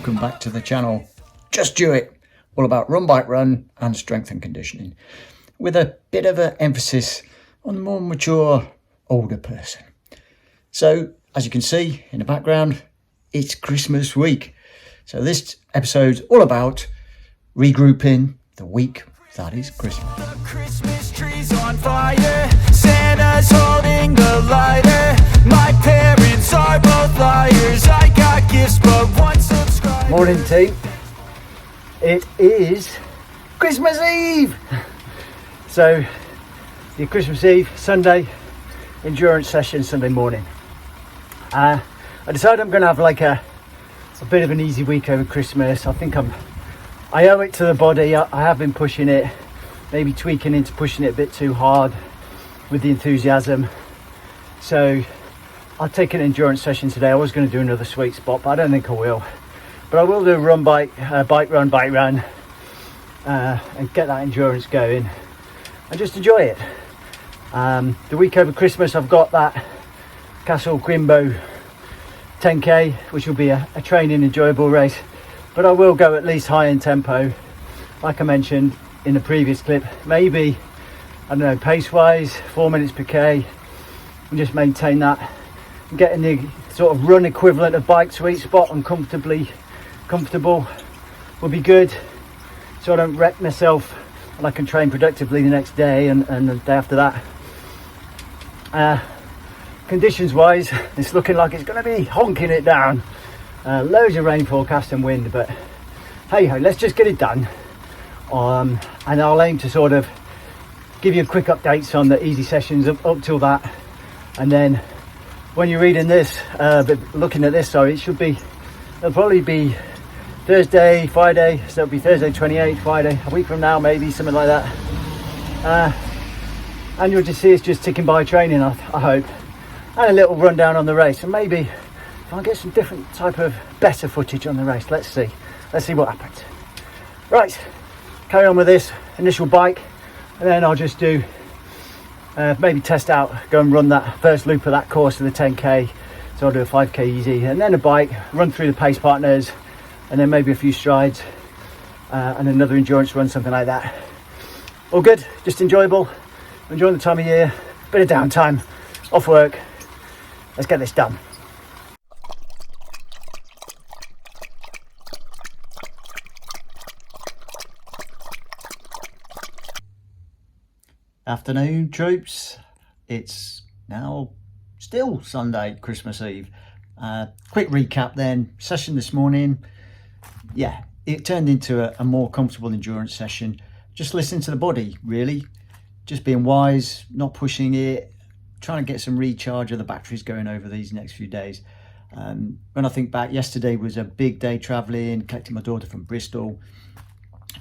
welcome back to the channel. Just Do It, all about run, bike, run and strength and conditioning, with a bit of an emphasis on the more mature, older person. So, as you can see in the background, it's Christmas week. So this episode's all about regrouping the week that is Christmas. Christmas trees on fire, Santa's holding the lighter. My parents are both liars. I got gifts but one subscriber. Morning team. It is Christmas Eve. So the Christmas Eve, Sunday, endurance session Sunday morning. I decided I'm going to have like a bit of an easy week over Christmas. I owe it to the body. I have been pushing it, maybe tweaking into pushing it a bit too hard with the enthusiasm. So I'll take an endurance session today. I was going to do another sweet spot, but I don't think I will. But I will do a run, bike run, and get that endurance going and just enjoy it. The week over Christmas, I've got that Castle Chrimbo 10k, which will be a training, enjoyable race. But I will go at least high in tempo, like I mentioned in the previous clip. Maybe, I don't know, pace-wise, 4 minutes per k, and just maintain that. Getting the sort of run equivalent of bike sweet spot and comfortable will be good, so I don't wreck myself and I can train productively the next day and the day after that. Conditions-wise, it's looking like it's going to be honking it down. Loads of rain forecast and wind, but hey ho, let's just get it done. And I'll aim to sort of give you quick updates on the easy sessions up till that, and then when you're reading this, looking at this, sorry, it'll probably be Thursday, Friday, so it'll be Thursday 28th, Friday, a week from now maybe, something like that. And you'll just see it's just ticking by training, I hope, and a little rundown on the race, and maybe I'll get some different type of better footage on the race. Let's see what happens. Right, carry on with this initial bike, and then I'll just do maybe test out, go and run that first loop of that course of the 10k. So I'll do a 5k easy, and then a bike, run through the pace partners, and then maybe a few strides, and another endurance run, something like that. All good, just enjoyable, enjoying the time of year, bit of downtime, off work. Let's get this done. Afternoon troops, it's now still Sunday, Christmas Eve. Quick recap then, session this morning, yeah, it turned into a more comfortable endurance session. Just listening to the body, really, just being wise, not pushing it, trying to get some recharge of the batteries going over these next few days. When I think back, yesterday was a big day traveling, collecting my daughter from Bristol,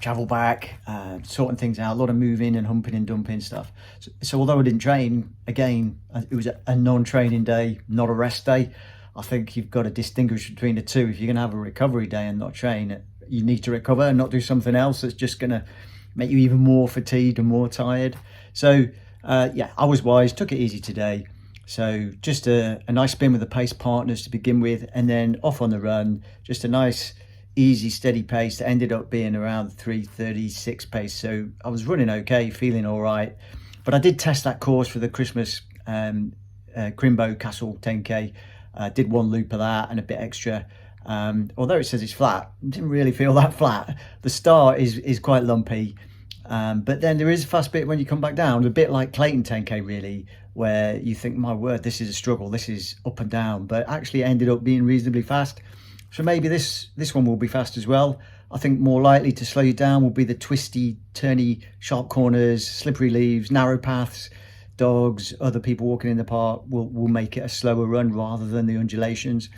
travel back, sorting things out, a lot of moving and humping and dumping stuff. So although I didn't train, again, it was a non-training day, not a rest day. I think you've got to distinguish between the two. If you're going to have a recovery day and not train, you need to recover and not do something else that's just going to make you even more fatigued and more tired. So yeah, I was wise, took it easy today. So just a nice spin with the pace partners to begin with, and then off on the run, just a nice easy steady pace that ended up being around 3:36 pace. So I was running okay, feeling all right, but I did test that course for the Christmas Chrimbo Castle 10k. Did one loop of that and a bit extra. Although it says it's flat, it didn't really feel that flat. The start is quite lumpy, but then there is a fast bit when you come back down, a bit like Clayton 10k really, where you think, my word, this is a struggle, this is up and down, but actually it ended up being reasonably fast. So maybe this one will be fast as well. I think more likely to slow you down will be the twisty, turny, sharp corners, slippery leaves, narrow paths, dogs, other people walking in the park will make it a slower run rather than the undulations.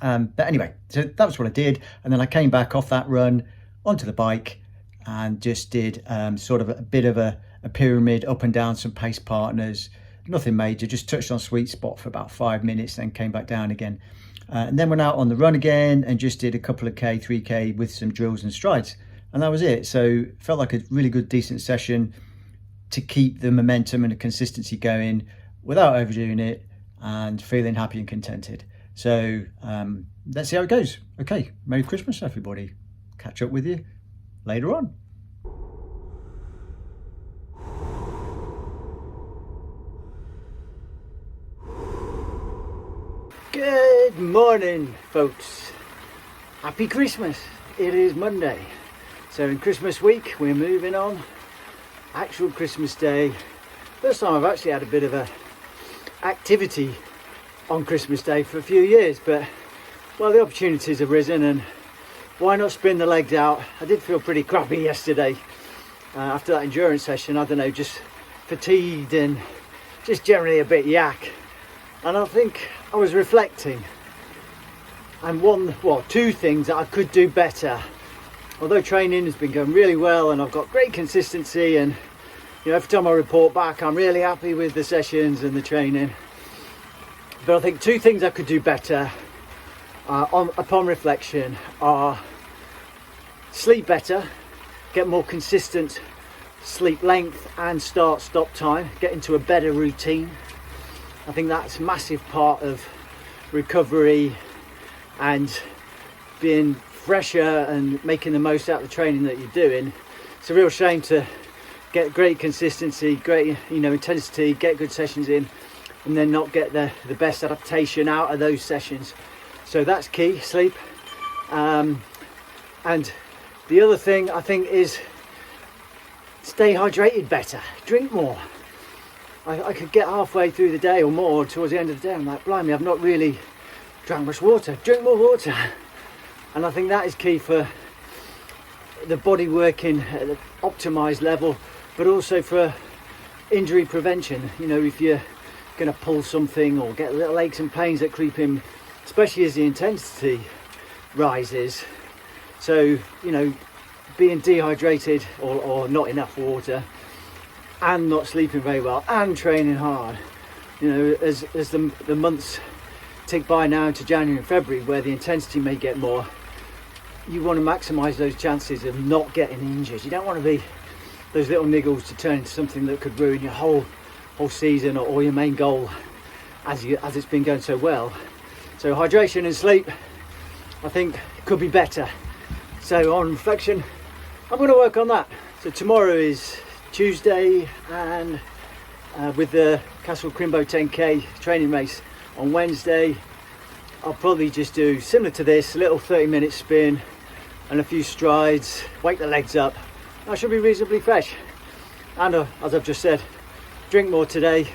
But anyway, so that was what I did. And then I came back off that run onto the bike and just did sort of a bit of a pyramid up and down some pace partners. Nothing major, just touched on sweet spot for about 5 minutes, then came back down again. And then went out on the run again and just did a couple of 3k with some drills and strides, and that was it. So felt like a really good, decent session to keep the momentum and the consistency going without overdoing it, and feeling happy and contented. So let's see how it goes. Okay, Merry Christmas, everybody. Catch up with you later on. Good morning, folks. Happy Christmas. It is Monday. So in Christmas week, we're moving on. Actual Christmas Day. First time I've actually had a bit of a activity on Christmas Day for a few years, but well, the opportunities have risen and why not spin the legs out? I did feel pretty crappy yesterday after that endurance session. I don't know, just fatigued and just generally a bit yak. And I think I was reflecting and two things that I could do better. Although training has been going really well and I've got great consistency, and you know, every time I report back I'm really happy with the sessions and the training, but I think two things I could do better upon reflection are sleep better, get more consistent sleep length and start-stop time, get into a better routine. I think that's a massive part of recovery and being fresher and making the most out of the training that you're doing. It's a real shame to get great consistency, great intensity, get good sessions in, and then not get the best adaptation out of those sessions. So that's key, sleep. And the other thing I think is stay hydrated better, drink more. I could get halfway through the day or more towards the end of the day, I'm like, blimey, I've not really drank much water. Drink more water. And I think that is key for the body working at an optimized level, but also for injury prevention. You know, if you're going to pull something or get little aches and pains that creep in, especially as the intensity rises. So, you know, being dehydrated or not enough water and not sleeping very well and training hard, you know, as the months tick by now into January and February, where the intensity may get more, you want to maximize those chances of not getting injured. You don't want to be those little niggles to turn into something that could ruin your whole season or your main goal as it's been going so well. So hydration and sleep, I think, could be better. So on reflection, I'm going to work on that. So tomorrow is Tuesday, and with the Castle Chrimbo 10k training race on Wednesday, I'll probably just do similar to this, a little 30-minute spin and a few strides, wake the legs up. I should be reasonably fresh. And as I've just said, drink more today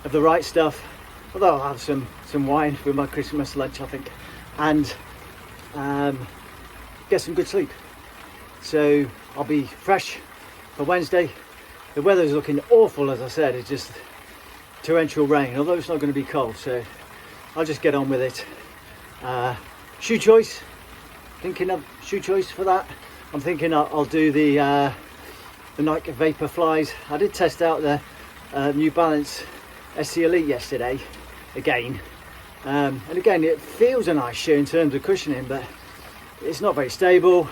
of the right stuff, although I'll have some wine with my Christmas lunch, I think, and get some good sleep. So I'll be fresh for Wednesday. The weather's looking awful, as I said. It's just torrential rain, although it's not going to be cold, so I'll just get on with it. Shoe choice, thinking of shoe choice for that. I'm thinking I'll do the Nike Vapor Flies. I did test out the New Balance SC Elite yesterday again, and again it feels a nice shoe in terms of cushioning, but it's not very stable,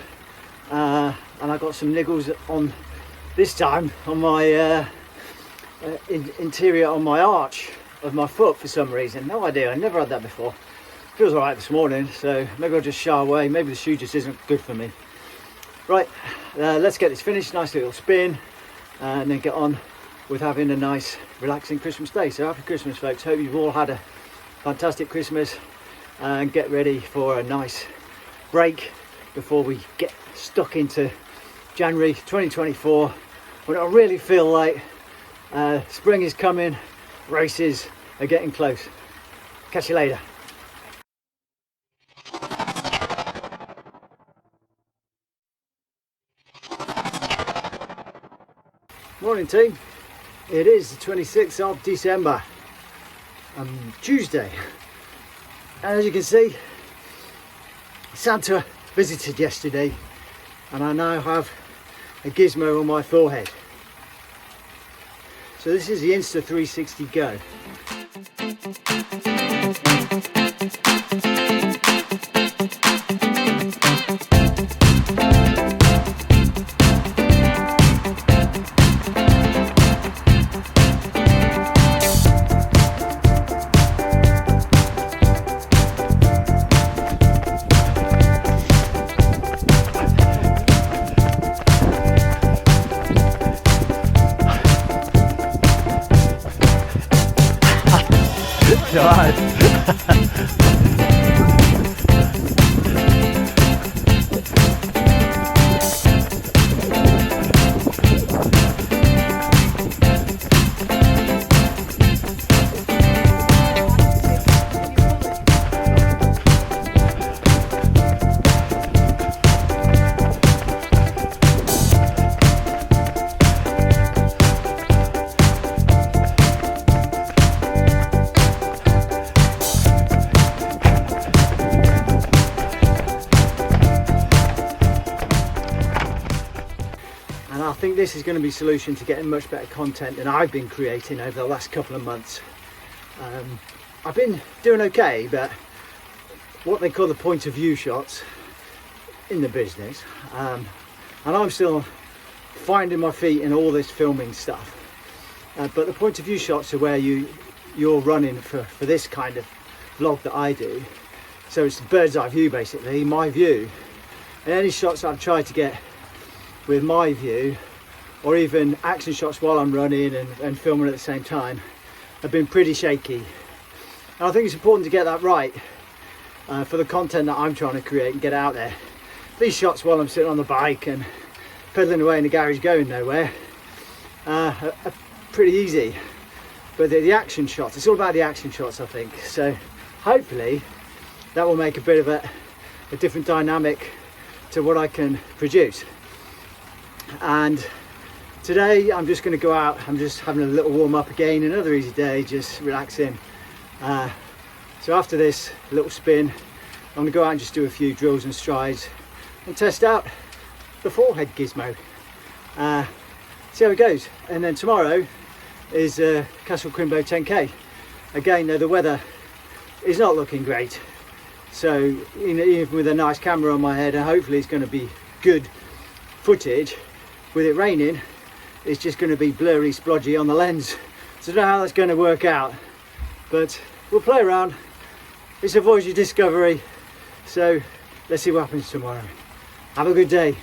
and I got some niggles on this time on my interior on my arch of my foot for some reason. No idea, I never had that before. Feels alright this morning, so maybe I'll just shy away. Maybe the shoe just isn't good for me. Right, let's get this finished. Nice little spin, and then get on with having a nice relaxing Christmas day. So happy Christmas, folks. Hope you've all had a fantastic Christmas, and get ready for a nice break before we get stuck into January 2024, when I really feel like spring is coming, races are getting close. Catch you later. Morning team, it is the 26th of December, Tuesday, and as you can see, Santa visited yesterday and I now have a gizmo on my forehead. So this is the Insta 360 Go. Alright. And I think this is going to be a solution to getting much better content than I've been creating over the last couple of months. I've been doing okay, but what they call the point of view shots in the business, and I'm still finding my feet in all this filming stuff. But the point of view shots are where you're running for this kind of vlog that I do. So it's the bird's eye view, basically, my view. And any shots I've tried to get with my view, or even action shots while I'm running and filming at the same time, have been pretty shaky. And I think it's important to get that right for the content that I'm trying to create and get out there. These shots while I'm sitting on the bike and pedaling away in the garage going nowhere are pretty easy. But the action shots, it's all about the action shots, I think. So hopefully that will make a bit of a different dynamic to what I can produce. And today I'm just going to go out. I'm just having a little warm up again, another easy day, just relaxing. So after this little spin, I'm going to go out and just do a few drills and strides and test out the forehead gizmo. See how it goes. And then tomorrow is Castle Chrimbo 10k. Again though, the weather is not looking great, so even with a nice camera on my head, and hopefully it's going to be good footage. With it raining, it's just going to be blurry, splodgy on the lens. So I don't know how that's going to work out, but we'll play around. It's a voyage of discovery, so let's see what happens tomorrow. Have a good day.